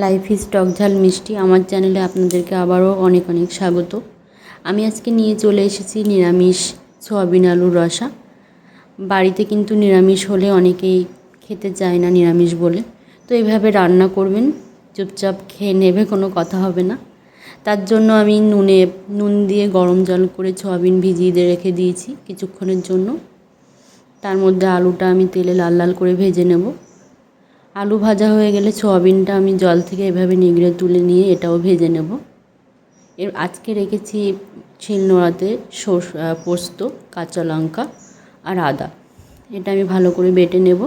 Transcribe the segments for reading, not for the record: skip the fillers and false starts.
Life is টক ঝাল মিষ্টি আমার চ্যানেলে আপনাদেরকে আবারও অনেক অনেক স্বাগত। আমি আজকে নিয়ে চলে এসেছি নিরামিষ সয়াবিন আলুর রসা। বাড়িতে কিন্তু নিরামিষ হলে অনেকেই খেতে চায় না নিরামিষ বলে, তো এইভাবে রান্না করবেন, চুপচাপ খেয়ে নেবে, কোনো কথা হবে না। তার জন্য আমি নুন দিয়ে গরম জল করে সয়াবিন ভিজিয়ে রেখে দিয়েছি কিছুক্ষণের জন্য। তার মধ্যে আলুটা আমি তেলে লাল লাল করে ভেজে নেব। আলু ভাজা হয়ে গেলে সয়াবিনটা আমি জল থেকে এভাবে নিগড়ে তুলে নিয়ে এটাও ভেজে নেব। আজকে রেখেছি শিলনোড়াতে পোস্ত, কাঁচা লঙ্কা আর আদা, এটা আমি ভালো করে বেটে নেব।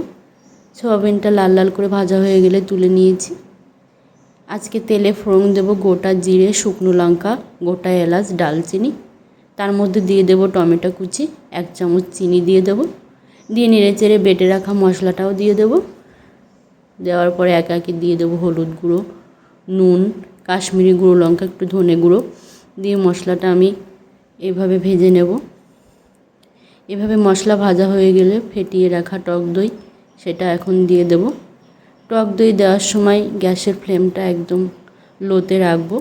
সয়াবিনটা লাল লাল করে ভাজা হয়ে গেলে তুলে নিয়েছি। আজকে তেলে ফোড়ন দেব গোটা জিরে, শুকনো লঙ্কা, গোটা এলাচ, দারচিনি। তার মধ্যে দিয়ে দেব টমেটো কুচি, 1 চামচ চিনি দিয়ে দেব, দিয়ে নেড়েচেড়ে বেটে রাখা মশলাটাও দিয়ে দেব। দেওয়ার পরে একে একে দিয়ে দেবো হলুদ গুঁড়ো, নুন, কাশ্মীরি গুঁড়ো লঙ্কা, একটু ধনে গুঁড়ো দিয়ে মশলাটা আমি এভাবে ভেজে নেব। এভাবে মশলা ভাজা হয়ে গেলে ফেটিয়ে রাখা টক দই সেটা এখন দিয়ে দেব। টক দই দেওয়ার সময় গ্যাসের ফ্লেমটা একদম লোতে রাখবো,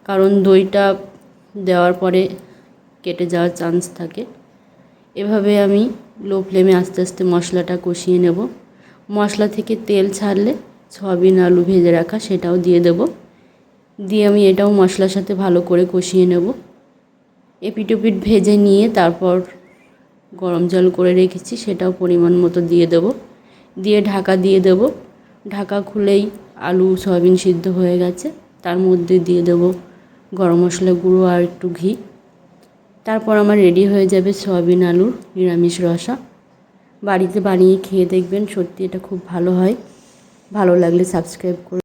কারণ দইটা দেওয়ার পরে কেটে যাওয়ার চান্স থাকে। এভাবে আমি লো ফ্লেমে আস্তে আস্তে মশলাটা কষিয়ে নেব। মশলা থেকে তেল ছাড়লে সয়াবিন আলু ভেজে রাখা সেটাও দিয়ে দেব। দিয়ে আমি এটাও মশলার সাথে ভালো করে কষিয়ে নেব। এপিট ওপিট ভেজে নিয়ে তারপর গরম জল করে রেখেছি সেটাও পরিমাণ মতো দিয়ে দেব। দিয়ে ঢাকা দিয়ে দেব। ঢাকা খুলেই আলু সয়াবিন সিদ্ধ হয়ে গেছে। তার মধ্যে দিয়ে দেব গরম মশলা গুঁড়ো আর একটু ঘি। তারপর আমার রেডি হয়ে যাবে সয়াবিন আলুর নিরামিষ রসা। বাড়িতে বানিয়ে খেয়ে দেখবেন, সত্যি এটা খুব ভালো হয়। ভালো লাগলে সাবস্ক্রাইব করুন।